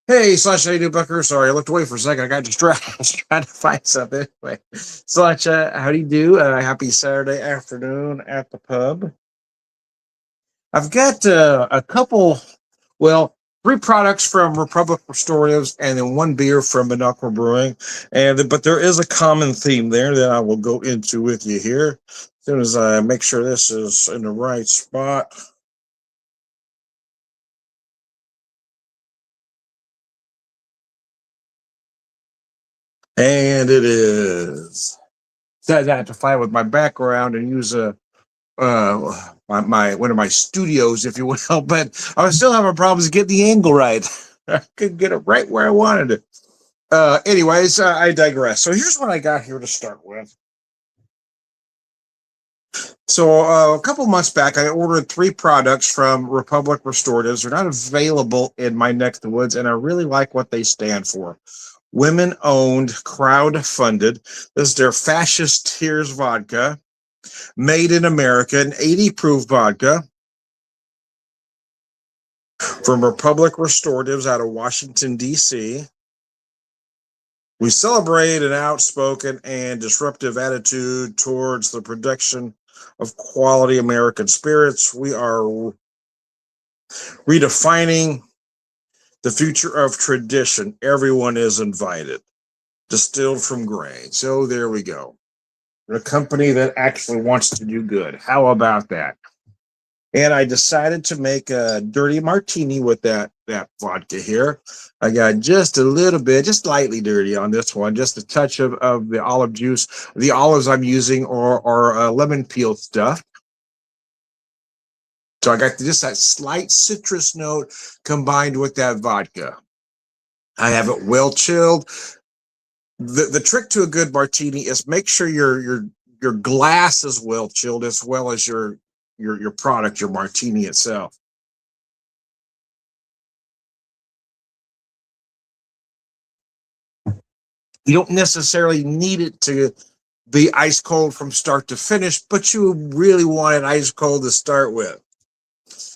Hey, Slash, how you doing, Bucker? Sorry, I looked away for a second. I got distracted. I was trying to find something. Anyway, Slash, how do you do? Happy Saturday afternoon at the pub. I've got a couple, well, three products from Republic Restoratives and then one beer from Minocqua Brewing. But there is a common theme there that I will go into with you here as soon as I make sure this is in the right spot. And it is. So I had to fight with my background and use a my one of my studios, if you will, but I was still having problems getting the angle right. I couldn't get it right where I wanted it. Anyways, I digress. So here's what I got here to start with. So a couple months back, I ordered three products from Republic Restoratives. They're not available in my neck of the woods, and I really like what they stand for. Women owned, crowd funded. This is their Fascist Tears vodka, made in America, an 80 proof vodka from Republic Restoratives out of Washington, D.C. We celebrate an outspoken and disruptive attitude towards the production of quality American spirits. We are redefining the future of tradition. Everyone is invited. Distilled from grain. So there we go. A company that actually wants to do good. How about that? And I decided to make a dirty martini with that vodka here. I got just a little bit, just lightly dirty on this one, just a touch of the olive juice. The olives I'm using are lemon peel stuff. So I got just that slight citrus note combined with that vodka. I have it well chilled. The trick to a good martini is make sure your glass is well chilled as well as your product, your martini itself. You don't necessarily need it to be ice cold from start to finish, but you really want it ice cold to start with.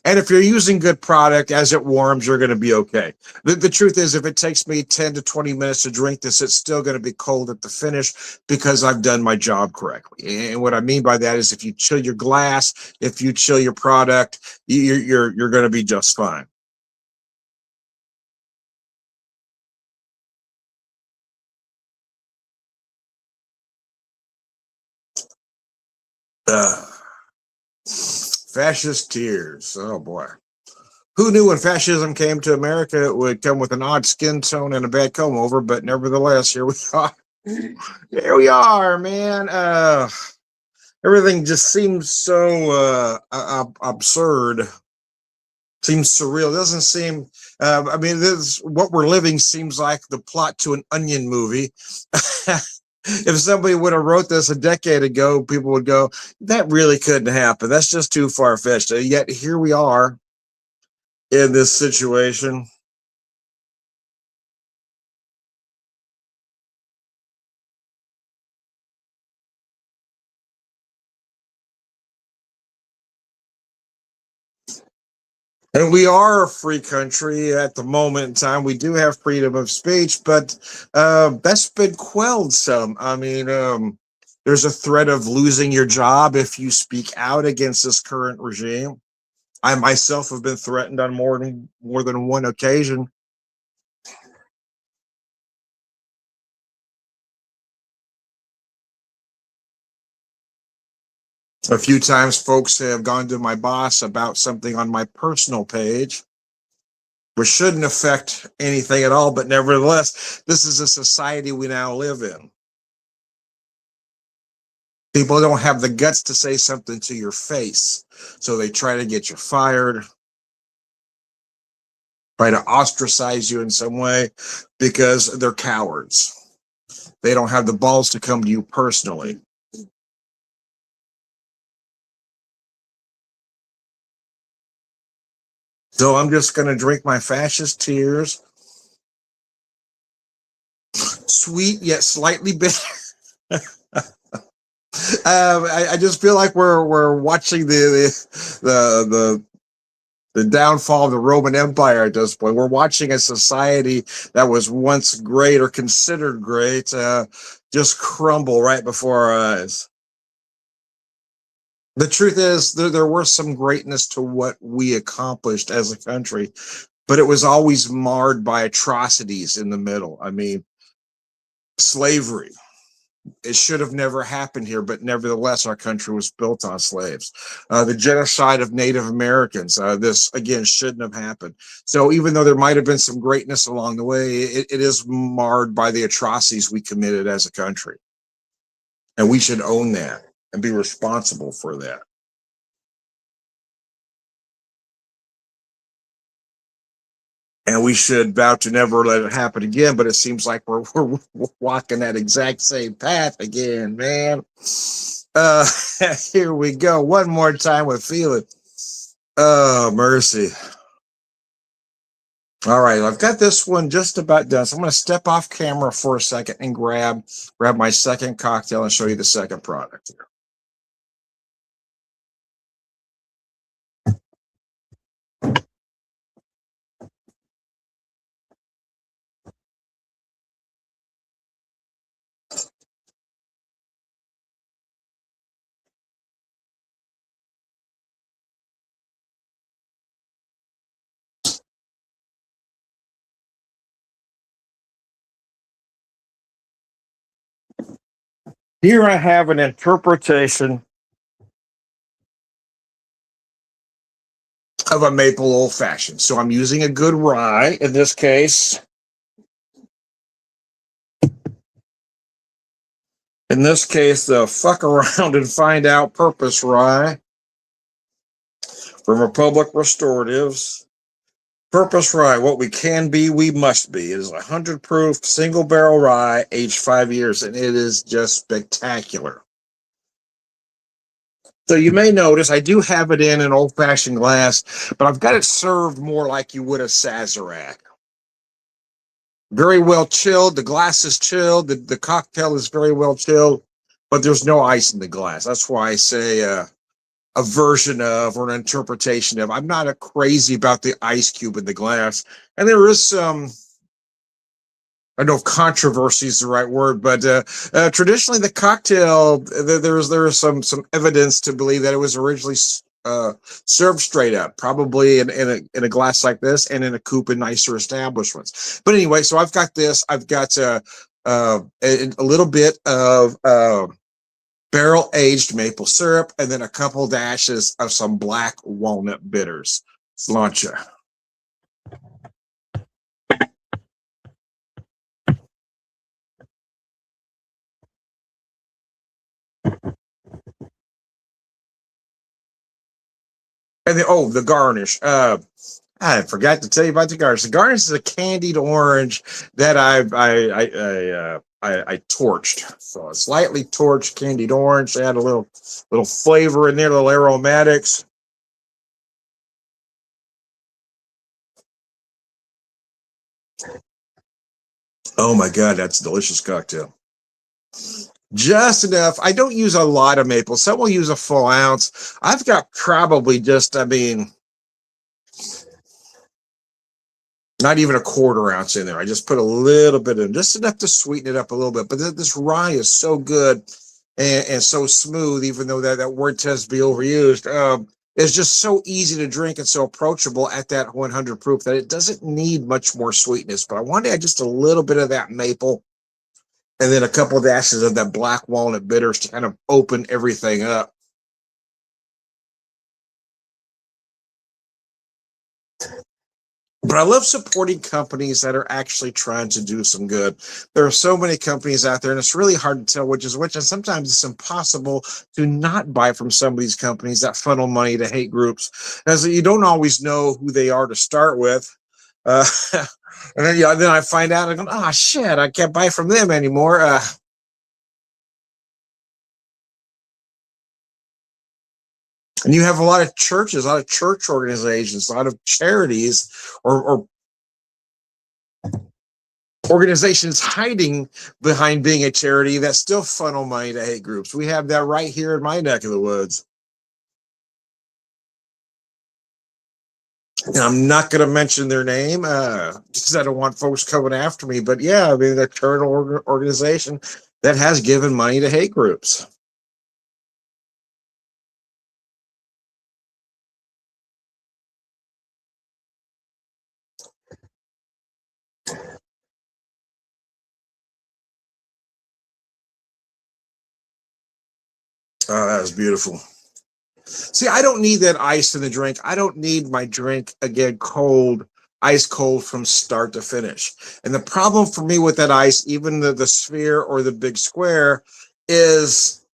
And if you're using good product as it warms, you're going to be okay. The truth is, if it takes me 10 to 20 minutes to drink this, it's still going to be cold at the finish because I've done my job correctly. And what I mean by that is if you chill your glass, if you chill your product, you're going to be just fine. Uh, Fascist tears. Oh boy. Who knew when fascism came to America, it would come with an odd skin tone and a bad comb over, but nevertheless, here we are. Here we are, man. Everything just seems so absurd. Seems surreal. It doesn't seem. I mean, this what we're living seems like the plot to an Onion movie. If somebody would have wrote this a decade ago, people would go, "That really couldn't happen. That's just too far fetched." Yet here we are in this situation. And we are a free country at the moment in time. We do have freedom of speech, but that's been quelled some. I mean, there's a threat of losing your job if you speak out against this current regime. I myself have been threatened on more than one occasion. A few times, folks have gone to my boss about something on my personal page, which shouldn't affect anything at all. But nevertheless, this is a society we now live in. People don't have the guts to say something to your face, so they try to get you fired, try to ostracize you in some way because they're cowards. They don't have the balls to come to you personally. So I'm just going to drink my fascist tears, sweet yet slightly bitter. I just feel like we're watching the The downfall of the Roman Empire at this point. We're watching a society that was once great or considered great just crumble right before our eyes. The truth is, there was some greatness to what we accomplished as a country, but it was always marred by atrocities in the middle. I mean, slavery. It should have never happened here, but nevertheless, our country was built on slaves. The genocide of Native Americans, this again shouldn't have happened. So even though there might have been some greatness along the way, it is marred by the atrocities we committed as a country. And we should own that and be responsible for that. And we should vow to never let it happen again. But it seems like we're walking that exact same path again, man. Here we go. One more time with feeling. Oh, mercy. All right, I've got this one just about done. So I'm going to step off camera for a second and grab my second cocktail and show you the second product here. Here I have an interpretation of a maple old fashioned. So I'm using a good rye in this case. In this case, the fuck around and find out purpose rye from Republic Restoratives. Purpose rye, what we can be, we must be. It is 100 proof single barrel rye, aged 5 years, and it is just spectacular. So you may notice I do have it in an old-fashioned glass, but I've got it served more like you would a Sazerac. Very well chilled. The glass is chilled. The cocktail is very well chilled, but there's no ice in the glass. That's why I say a version of or an interpretation of. I'm not crazy about the ice cube in the glass. And there is some, I don't know if controversy is the right word, but traditionally the cocktail, there is some evidence to believe that it was originally served straight up, probably in a glass like this and in a coupe in nicer establishments. But anyway, so I've got this. I've got a little bit of barrel aged maple syrup, and then a couple dashes of some black walnut bitters. Sláinte. And then, the garnish. I forgot to tell you about the garnish. The garnish is a candied orange that I torched. So a slightly torched candied orange. Add a little flavor in there, little aromatics. Oh my God, that's a delicious cocktail. Just enough. I don't use a lot of maple. Some will use a full ounce. I've got probably just, not even a quarter ounce in there. I just put a little bit in, just enough to sweeten it up a little bit. But this rye is so good and so smooth, even though that word tends to be overused. It's just so easy to drink and so approachable at that 100 proof that it doesn't need much more sweetness. But I want to add just a little bit of that maple and then a couple of dashes of that black walnut bitters to kind of open everything up. But I love supporting companies that are actually trying to do some good. There are so many companies out there, and it's really hard to tell which is which. And sometimes it's impossible to not buy from some of these companies that funnel money to hate groups, as you don't always know who they are to start with. And then I find out, I go, oh, shit, I can't buy from them anymore. And you have a lot of churches, a lot of church organizations, a lot of charities or organizations hiding behind being a charity that still funnel money to hate groups. We have that right here in my neck of the woods. And I'm not going to mention their name because I don't want folks coming after me. But yeah, I mean, they're a charitable organization that has given money to hate groups. Oh, that was beautiful. See, I don't need that ice in the drink. I don't need my drink again cold, ice cold from start to finish. And the problem for me with that ice, even the sphere or the big square, is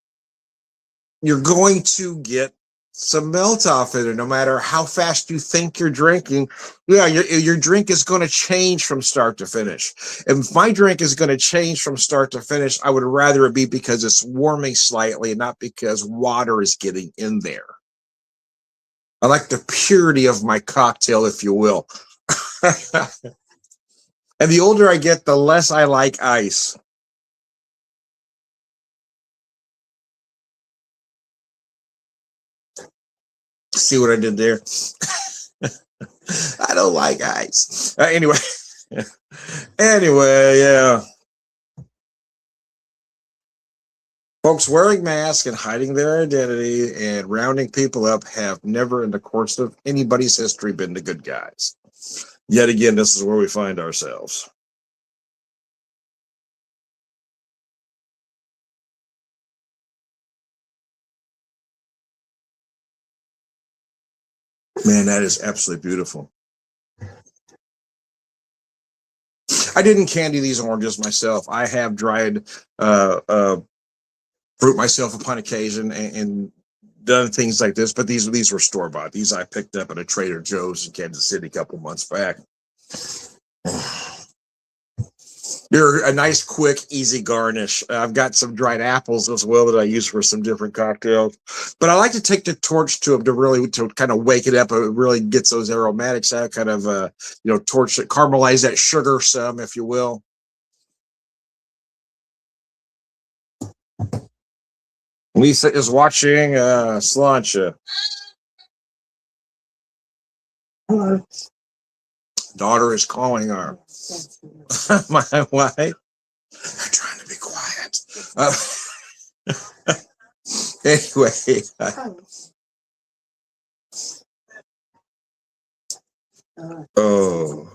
you're going to get some melt off it, and no matter how fast you think you're drinking, yeah, your drink is going to change from start to finish. If my drink is going to change from start to finish, I would rather it be because it's warming slightly and not because water is getting in there. I like the purity of my cocktail, if you will. And the older I get, the less I like ice. See what I did there? I don't like ice. Anyway, yeah. Folks wearing masks and hiding their identity and rounding people up have never, in the course of anybody's history, been the good guys. Yet again, this is where we find ourselves. Man, that is absolutely beautiful. I didn't candy these oranges myself. I have dried fruit myself upon occasion and done things like this, but these were store bought. These I picked up at a Trader Joe's in Kansas City a couple months back. They're a nice, quick, easy garnish. I've got some dried apples as well that I use for some different cocktails. But I like to take the torch to them to kind of wake it up. It really gets those aromatics out, kind of torch it, caramelize that sugar some, if you will. Lisa is watching Slancha. Daughter is calling her. My wife. I'm trying to be quiet. Anyway. Oh.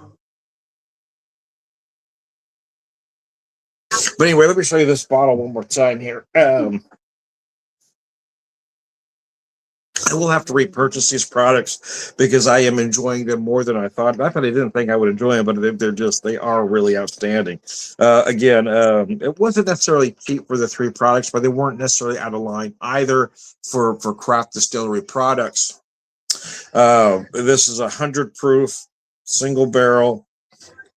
But anyway, let me show you this bottle one more time here. I will have to repurchase these products because I am enjoying them more than I thought. Not that I didn't think I would enjoy them, but they are really outstanding. Again, it wasn't necessarily cheap for the three products, but they weren't necessarily out of line either for craft distillery products. This is 100 proof, single barrel,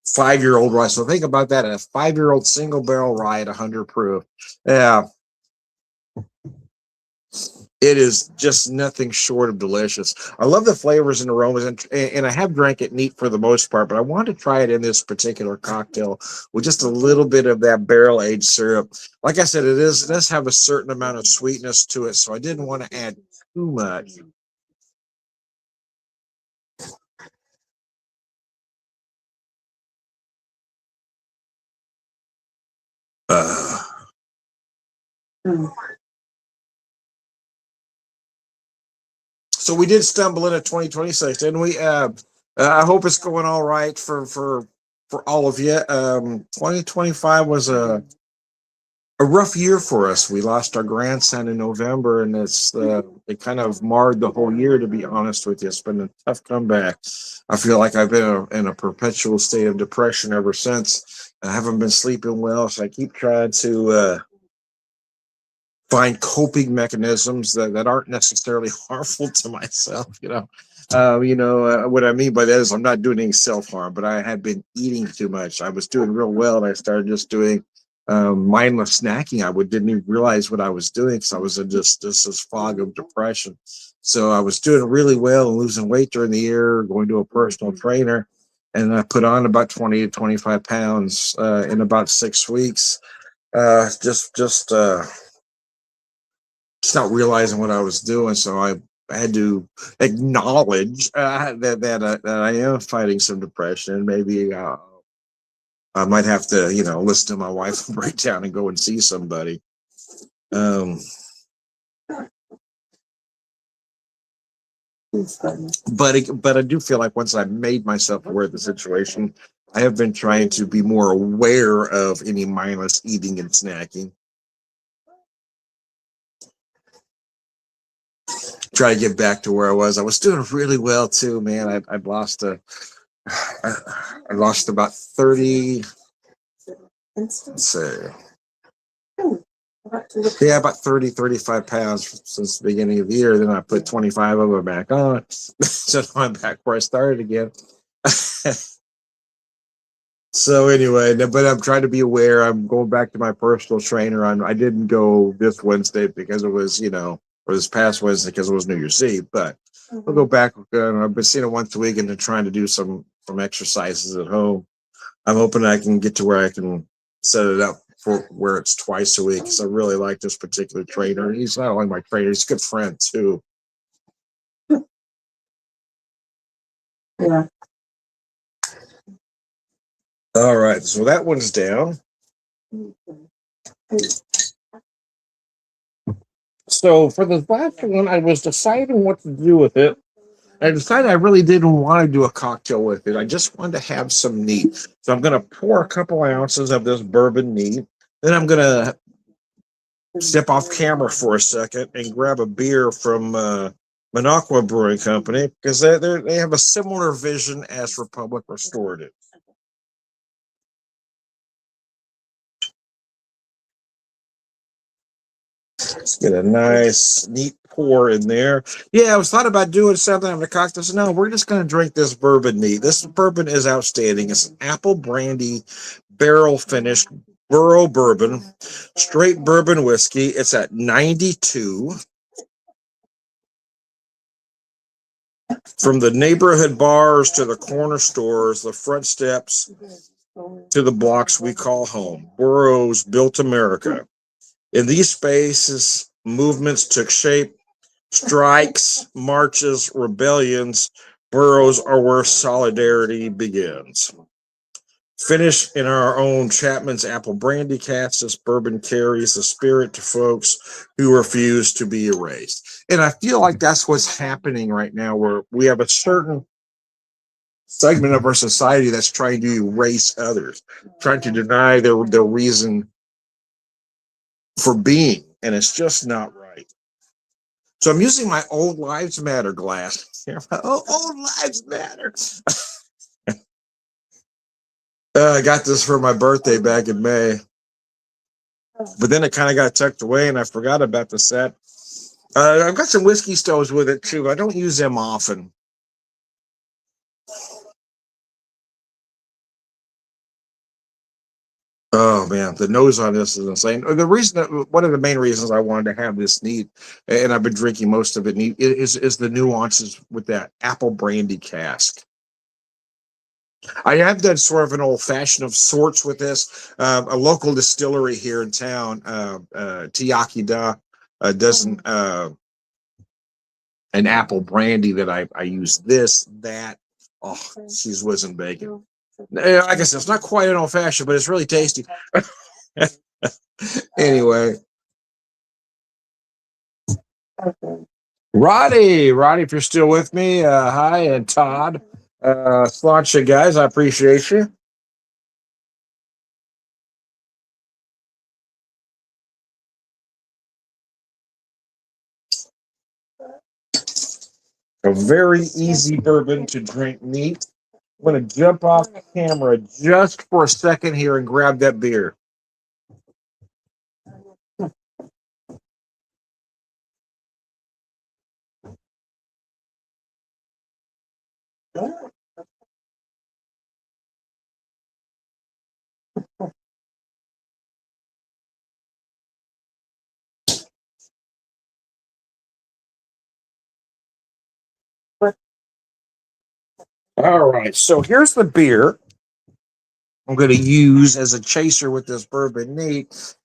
5-year-old rye. So think about that, a 5-year-old single barrel rye at 100 proof. Yeah. It is just nothing short of delicious. I love the flavors and aromas, and I have drank it neat for the most part, but I wanted to try it in this particular cocktail with just a little bit of that barrel-aged syrup. Like I said, it does have a certain amount of sweetness to it, so I didn't want to add too much. So we did stumble into 2026, didn't we? I hope it's going all right for all of you. 2025 was a rough year for us. We lost our grandson in November, and it kind of marred the whole year. To be honest with you, it's been a tough comeback. I feel like I've been in a perpetual state of depression ever since. I haven't been sleeping well, so I keep trying to find coping mechanisms that aren't necessarily harmful to myself. What I mean by that is I'm not doing any self-harm, but I had been eating too much. I was doing real well, and I started just doing mindless snacking. Didn't even realize what I was doing because I was in just this fog of depression. So I was doing really well and losing weight during the year, going to a personal trainer, and I put on about 20 to 25 pounds in about 6 weeks. Just not realizing what I was doing. So I I had to acknowledge that I am fighting some depression. Maybe I might have to, listen to my wife break down and go and see somebody. Um, but I do feel like once I made myself aware of the situation, I have been trying to be more aware of any mindless eating and snacking. Try to get back to where I was. I was doing really well too, man. I'd lost I lost about 30. Let's see. Yeah, about 30, 35 pounds since the beginning of the year. Then I put 25 of them back on. So now I'm back where I started again. So anyway, but I'm trying to be aware. I'm going back to my personal trainer. I didn't go this Wednesday because it was, or this past Wednesday because it was New Year's Eve. But I'll go back. I've been seeing it once a week and then trying to do some exercises at home. I'm hoping I can get to where I can set it up for where it's twice a week because I really like this particular trainer. He's not only my trainer, he's a good friend too. Yeah. All right, so that one's down. So for the last one, I was deciding what to do with it. I decided I really didn't want to do a cocktail with it. I just wanted to have some neat. So I'm going to pour a couple ounces of this bourbon neat. Then I'm going to step off camera for a second and grab a beer from Minocqua Brewing Company because they have a similar vision as Republic Restoratives. Let's get a nice, neat pour in there. Yeah, I was thought about doing something on the cocktail. So no, we're just going to drink this bourbon neat. This bourbon is outstanding. It's an apple brandy barrel finished Burrow bourbon, straight bourbon whiskey. It's at 92. From the neighborhood bars to the corner stores, the front steps to the blocks we call home. Burroughs built America. In these spaces, movements took shape. Strikes, marches, rebellions, boroughs are where solidarity begins. Finished in our own Chapman's apple brandy cask, this bourbon carries the spirit to folks who refuse to be erased. And I feel like that's what's happening right now, where we have a certain segment of our society that's trying to erase others, trying to deny their reason for being, and it's just not right. So I'm using my Old Lives Matter glass. Old Lives Matter. I got this for my birthday back in May, but then it kind of got tucked away, and I forgot about the set. I've got some whiskey stoves with it too. I don't use them often. Oh man, the nose on this is insane. One of the main reasons I wanted to have this neat, and I've been drinking most of it neat, is the nuances with that apple brandy cask. I have done sort of an old fashioned of sorts with this. A local distillery here in town, Tiakida, doesn't an apple brandy that I use that. Oh, she's whizzing bacon. Like I said, it's not quite an old fashioned, but it's really tasty. Anyway. Roddy, if you're still with me, hi, and Todd. Sláinte, guys, I appreciate you. A very easy bourbon to drink neat. I'm going to jump off camera just for a second here and grab that beer. All right, so here's the beer I'm going to use as a chaser with this bourbon neat.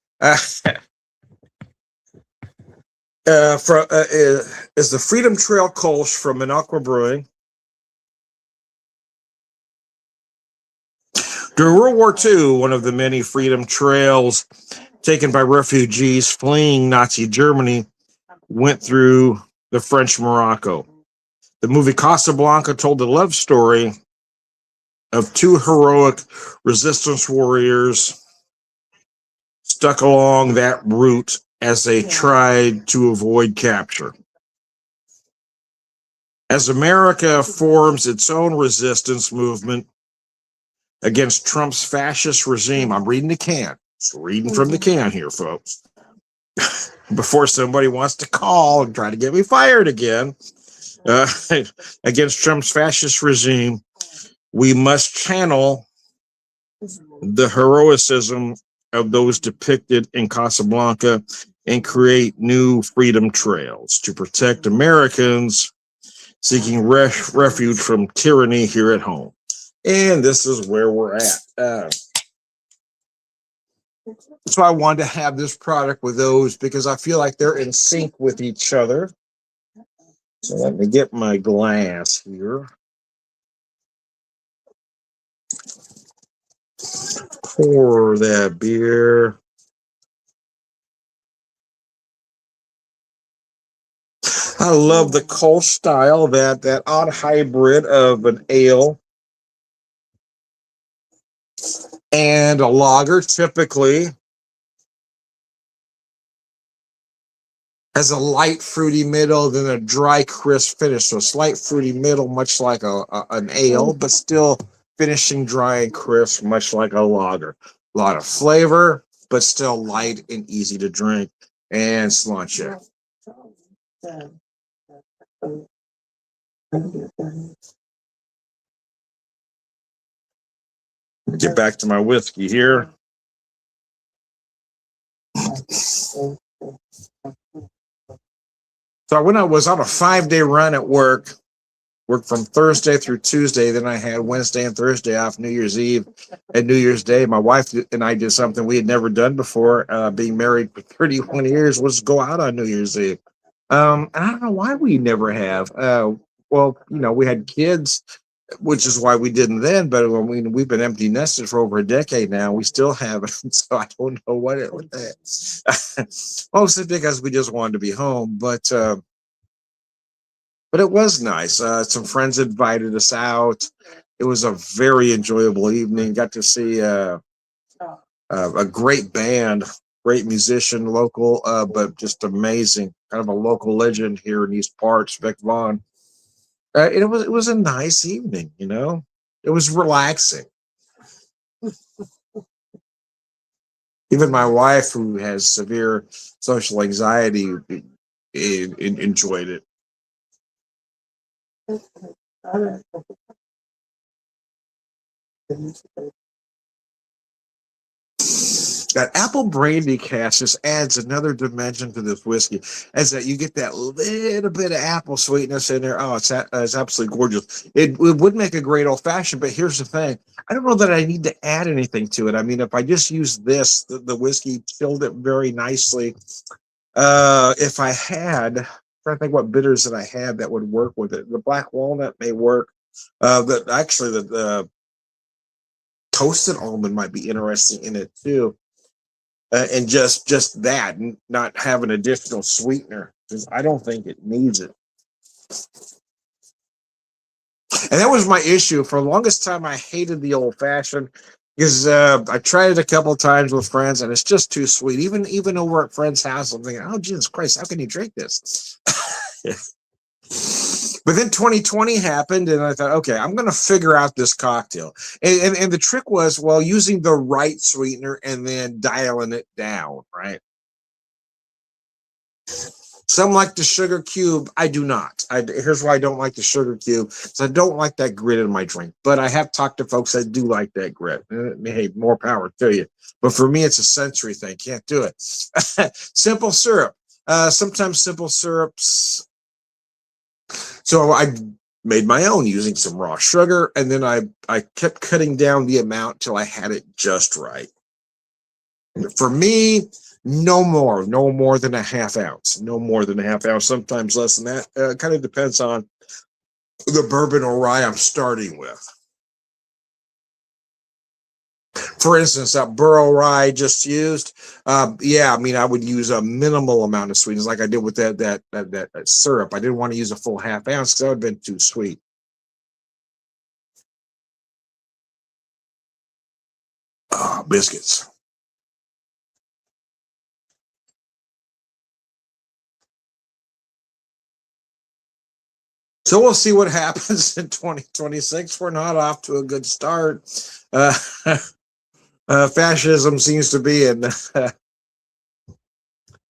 Is the Freedom Trail Kolsch from Minocqua Brewing. During World War II, one of the many freedom trails taken by refugees fleeing Nazi Germany went through the French Morocco. The movie Casablanca told the love story of two heroic resistance warriors stuck along that route as they tried to avoid capture. As America forms its own resistance movement against Trump's fascist regime, I'm reading the can. Just reading from the can here, folks. Before somebody wants to call and try to get me fired again, against Trump's fascist regime, we must channel the heroicism of those depicted in Casablanca and create new freedom trails to protect Americans seeking refuge from tyranny here at home. And this is where we're at. So I wanted to have this product with those because I feel like they're in sync with each other. So let me get my glass here. Pour that beer. I love the Kolsch style, that odd hybrid of an ale and a lager. Typically has a light fruity middle, then a dry crisp finish. So slight fruity middle, much like an ale, but still finishing dry and crisp, much like a lager. A lot of flavor, but still light and easy to drink. And sláinte. Get back to my whiskey here. So when I was on a 5-day run at worked from Thursday through Tuesday. Then I had Wednesday and Thursday off, New Year's Eve and New Year's Day. My wife and I did something we had never done before. Being married for 31 years was go out on New Year's Eve. And I don't know why we never have. Well, we had kids, which is why we didn't then. But we've been empty nested for over a decade now. We still haven't. So I don't know what it was. Mostly because we just wanted to be home. But it was nice. Some friends invited us out. It was a very enjoyable evening. Got to see a great band, great musician, local, but just amazing. Kind of a local legend here in East Parts, Vic Vaughn. It was a nice evening. It was relaxing. Even my wife, who has severe social anxiety, enjoyed it. That apple brandy cask just adds another dimension to this whiskey, as that you get that little bit of apple sweetness in there. Oh, it's absolutely gorgeous. It would make a great old fashioned, but here's the thing: I don't know that I need to add anything to it. I mean, if I just use this, the whiskey chilled it very nicely. If I had, I'm trying to think what bitters that I had that would work with it. The black walnut may work. The toasted almond might be interesting in it too. And just that, not have an additional sweetener, because I don't think it needs it. And that was my issue. For the longest time, I hated the old fashioned because I tried it a couple of times with friends, and it's just too sweet. Even over at friends' house, I'm thinking, oh, Jesus Christ, how can you drink this? But then 2020 happened, and I thought, okay, I'm going to figure out this cocktail. And the trick was, well, using the right sweetener and then dialing it down, right? Some like the sugar cube. I do not. Here's why I don't like the sugar cube. Because I don't like that grit in my drink. But I have talked to folks that do like that grit. Hey, more power to you. But for me, it's a sensory thing. Can't do it. Simple syrup. Sometimes simple syrups. So I made my own using some raw sugar, and then I kept cutting down the amount till I had it just right. For me, No more, no more than a half ounce, no more than a half ounce, sometimes less than that. Kind of depends on the bourbon or rye I'm starting with. For instance, that burrow rye I just used, yeah, I mean, I would use a minimal amount of sweetness, like I did with that syrup. I didn't want to use a full half ounce because that would have been too sweet. Biscuits. So we'll see what happens in 2026. We're not off to a good start. Uh, Fascism seems to be in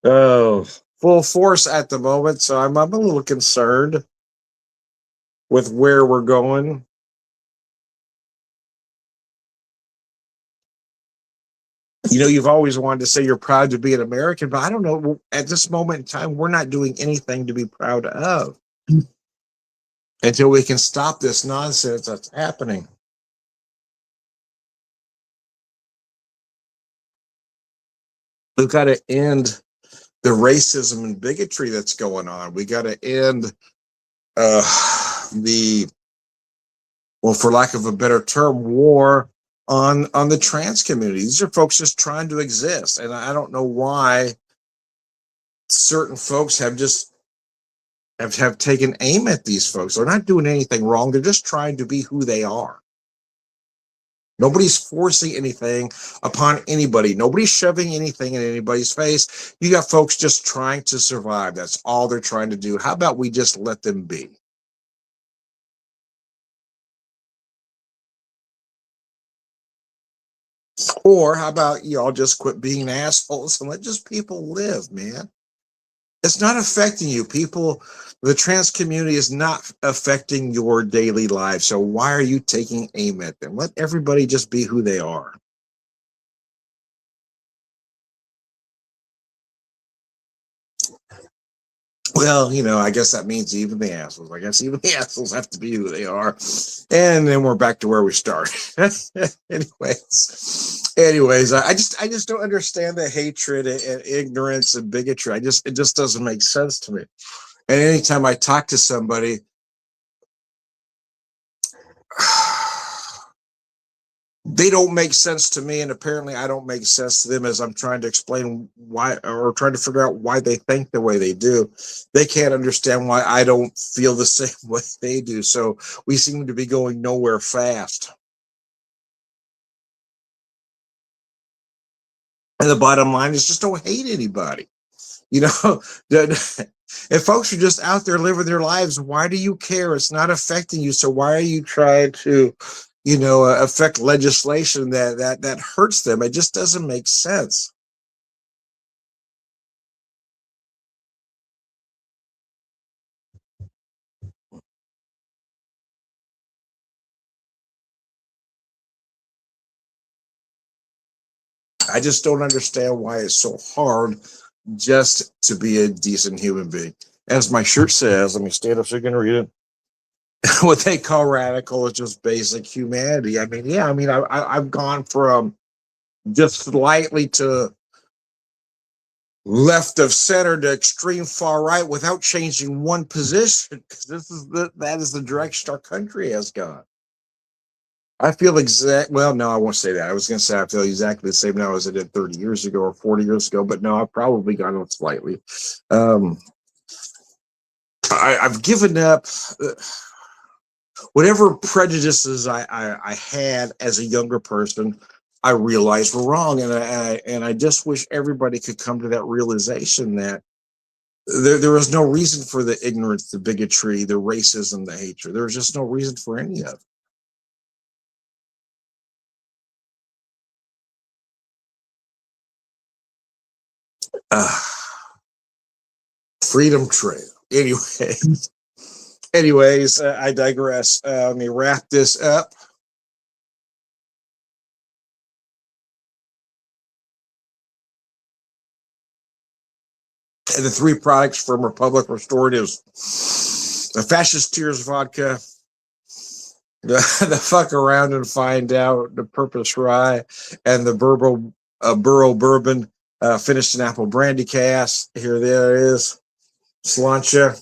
oh, full force at the moment, so I'm a little concerned with where we're going. You know, you've always wanted to say you're proud to be an American, but I don't know. At this moment in time, we're not doing anything to be proud of until we can stop this nonsense that's happening. We've got to end the racism and bigotry that's going on. We got to end the, well, for lack of a better term, war on the trans community. These are folks just trying to exist, and I don't know why certain folks have taken aim at these folks. They're not doing anything wrong. They're just trying to be who they are. Nobody's forcing anything upon anybody. Nobody's shoving anything in anybody's face. You got folks just trying to survive. That's all they're trying to do. How about we just let them be? Or how about y'all just quit being assholes and let just people live, man? It's not affecting you. People, the trans community is not affecting your daily life. So why are you taking aim at them? Let everybody just be who they are. Well, you know, I guess that means even the assholes. I guess even the assholes have to be who they are. And then we're back to where we started. anyways, I just don't understand the hatred and ignorance and bigotry. It just doesn't make sense to me. And anytime I talk to somebody, they don't make sense to me, and apparently I don't make sense to them as I'm trying to explain why, or trying to figure out why they think the way they do. They can't understand why I don't feel the same way they do. So we seem to be going nowhere fast. And the bottom line is just don't hate anybody. You know, if folks are just out there living their lives, why do you care? It's not affecting you. So why are you trying to, affect legislation that hurts them? It just doesn't make sense. I just don't understand why it's so hard just to be a decent human being. As my shirt says, let me stand up so you can read it. What they call radical is just basic humanity. I mean, yeah, I mean, I've gone from just slightly to left of center to extreme far right without changing one position, because that is the direction our country has gone. I feel well, no, I won't say that. I was going to say I feel exactly the same now as I did 30 years ago or 40 years ago, but no, I've probably gone up slightly. Um, I've given up whatever prejudices I had as a younger person. I realized were wrong, and I just wish everybody could come to that realization that there was no reason for the ignorance, the bigotry, the racism, the hatred. There was just no reason for any of it. Uh, Freedom Trail. Anyways, I digress. Let me wrap this up. And the three products from Republic Restoratives: the Fascist Tears vodka, the fuck around and find out, the Purpose Rye, and the Bourbon, Bourbon. Finished an apple brandy cask. Here there is. Sláinte.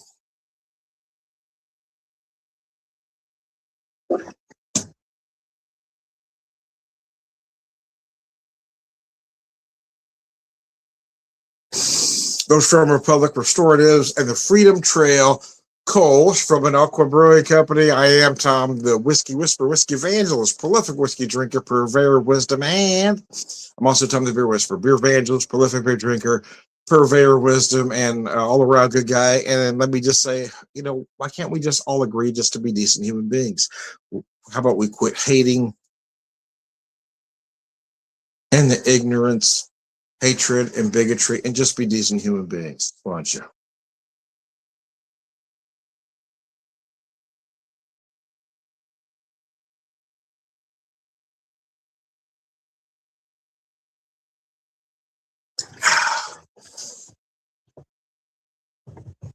Those from Republic Restoratives and the Freedom Trail Coals from Minocqua Brewing Company. I am Tom, the Whiskey Whisperer, Whiskey Evangelist, prolific whiskey drinker, purveyor of wisdom, and I'm also Tom the Beer Whisperer, beer evangelist, prolific beer drinker, purveyor of wisdom, and all around good guy. And let me just say, why can't we just all agree just to be decent human beings? How about we quit hating and the ignorance, hatred, and bigotry, and just be decent human beings? Why don't you?